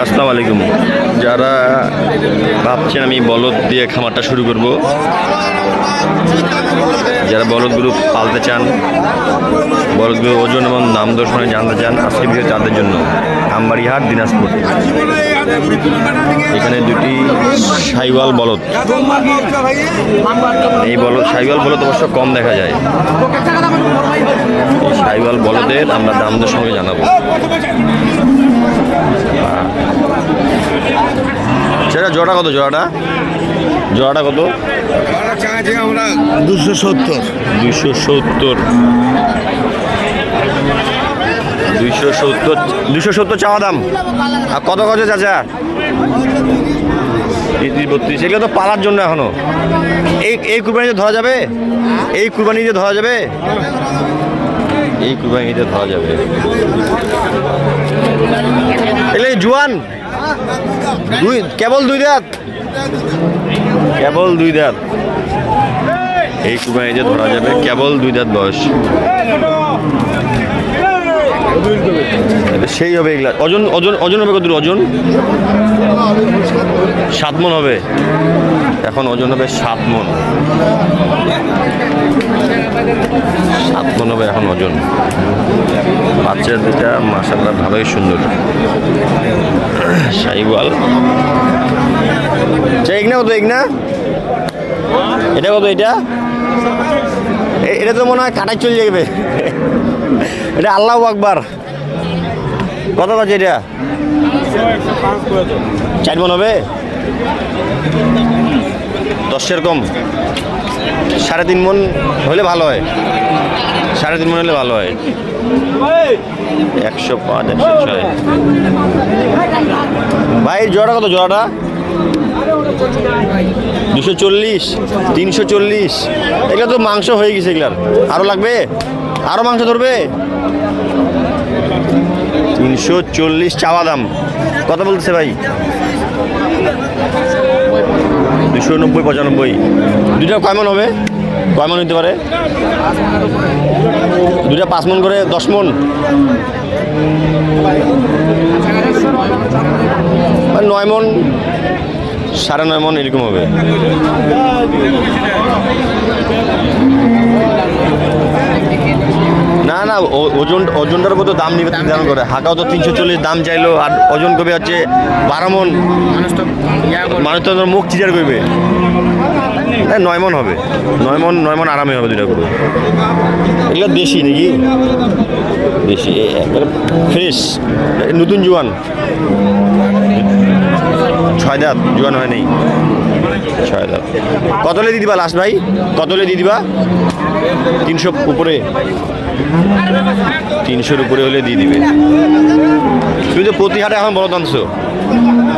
আসসালামু আলাইকুম। যারা ভাবছেন আমি বলদ দিয়ে খামারটা শুরু করব, যারা বলদগুলো পালতে চান, বলদগুলো ওজন এবং নাম দর্শনে জানতে চান, আজকে ভিডিও তাদের জন্য। আমবাড়িহাট, দিনাজপুর। এখানে দুটি সাইওয়াল বলদ। এই বলদ সাইওয়াল বলদ অবশ্য কম দেখা যায়। এই সাইওয়াল বলদের আমরা দাম দর সঙ্গে জানাবো। সেটা জোড়া কত? জোড়াটা কত? আমরা 270 270 চাওয়া দাম। আর কত কত চাচা? 32। এগুলো তো পালার জন্য এখনো। এই কুরবানিতে ধরা যাবে? এই কুরবানিতে ধরা যাবে? এই কুরবানিতে ধরা যাবে। এগুলো জুয়ান কেবল দুই দাঁত, কেবল দুই দাঁত। এই কুরবানিতে ধরা যাবে, কেবল দুই দাঁত বয়স। সেই হবে এগুলা। ওজন ওজন ওজন হবে কত? ওজন 7 মণ হবে। এখন ওজন হবে 7 মণ। 7 মণ হবে এখন ওজন। বাচ্চা দুটা মাশাআল্লাহ ভালোই সুন্দর। সাইওয়াল। এগনা কত? এগনা এটা কত? এটা তো মনে হয় কাটাই চলে যাবে। এটা আল্লাহু আকবার। কত বাজে এটা? 4 মণ হবে। 10 এরকম 3.5 মণ হলে ভালো হয়। 3.5 মণ হলে ভালো হয়। 105, 106। ভাই জোড়াটা কত? জোড়াটা 240, 340। এগুলো তো মাংস হয়ে গেছে। এগুলার আরও লাগবে? আরও মাংস ধরবে? 340 চাওয়া দাম। কত বলতেছে ভাই? 290, 95। দুইটা কয় মণ হবে? কয় মণ হতে পারে? দুইটা 5 মণ করে 10 মণ। 9 মণ, 9.5 মণ এরকম হবে। না না, ওজনটার উপর তো দাম নির্ধারণ করে। হাঁকাও তো 340 দাম চাইলো, আর ওজন কবে হচ্ছে 12 মণ। মানুষ তো মুখ চিজার করবে। 9 মণ হবে। 9 মণ আরামে হবে দুইটা করে। এগুলো দেশি নাকি? দেশি, ফ্রেশ, নতুন জোয়ান। 6 দাঁত, জোয়ান হয় নাই। 6 দাঁত। কত হলে দিয়ে দিবা লাস্ট ভাই? কত হলে দিয়ে দিবা? 300 উপরে? 300-র উপরে হলে দিয়ে দিবে। তুমি তো প্রতি হাটে এখন বড় টানছো,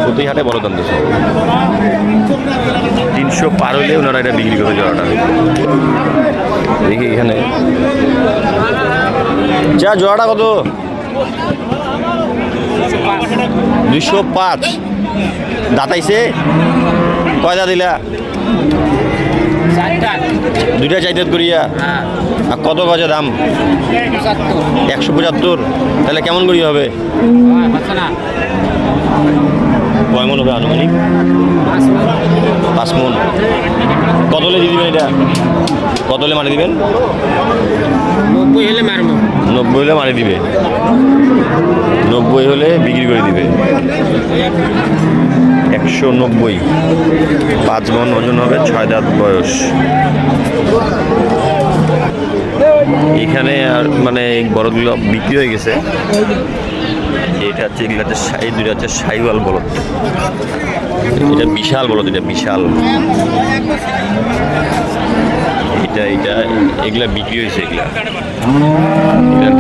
প্রতি হাটে বড় টানতেছো। 300 পার হলে ওনারা এটা বিক্রি করে জোড়াটা। দেখি এখানে যা জোড়াটা কত? 205। দাঁতাইছে? কয় দাঁত দিলা? 2টা 4 দাঁত করিয়া। আর কত গজে দাম? 175। তাহলে কেমন করি হবে? কয় মণ হবে আনুমানিক? 5 মণ। কত হলে দিয়ে দিবেন এটা? কত হলে মারি দিবেন? 90 হলে মারবো। 90 হলে মারি দিবে। 90 হলে বিক্রি করে দিবে। 190, 5 মণ ওজন হবে, 6 দাঁত বয়স। এখানে আর মানে বলদগুলো বিক্রি হয়ে গেছে। এটা হচ্ছে, এগুলো হচ্ছে, এই দুটো হচ্ছে সাইওয়াল বলদ। এটা বিশাল বলদ, এটা বিশাল। এটা এগুলা বিক্রি হয়েছে। এগুলা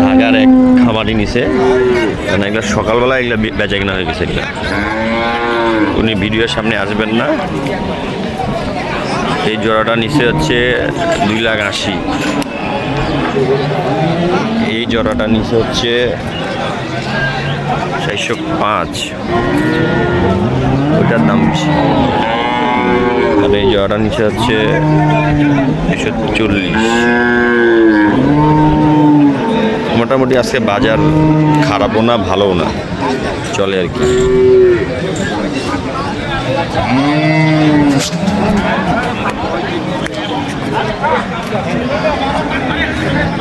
ঢাকার এক খামারি নিছে, মানে এগুলা সকালবেলা এগুলা বেচা কেনা হয়ে গেছে। এগুলা উনি ভিডিওর সামনে আসবেন না। এই জোড়াটা নিচে হচ্ছে 2,80,000। এই জোড়াটা নিচে হচ্ছে 405। ওইটার দাম বেশি। আর এই জোড়াটা নিচে হচ্ছে 240। মোটামুটি আজকে বাজার খারাপও না ভালোও না, চলে আর কি।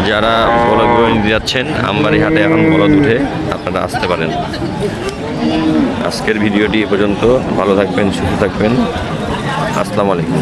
যারা বলদ নিতে যাচ্ছেন আমবাড়ি হাটে এখন বলদ উঠে, আপনারা আসতে পারেন। আজকের ভিডিওটি এ পর্যন্ত। ভালো থাকবেন, সুস্থ থাকবেন। আসসালামু আলাইকুম।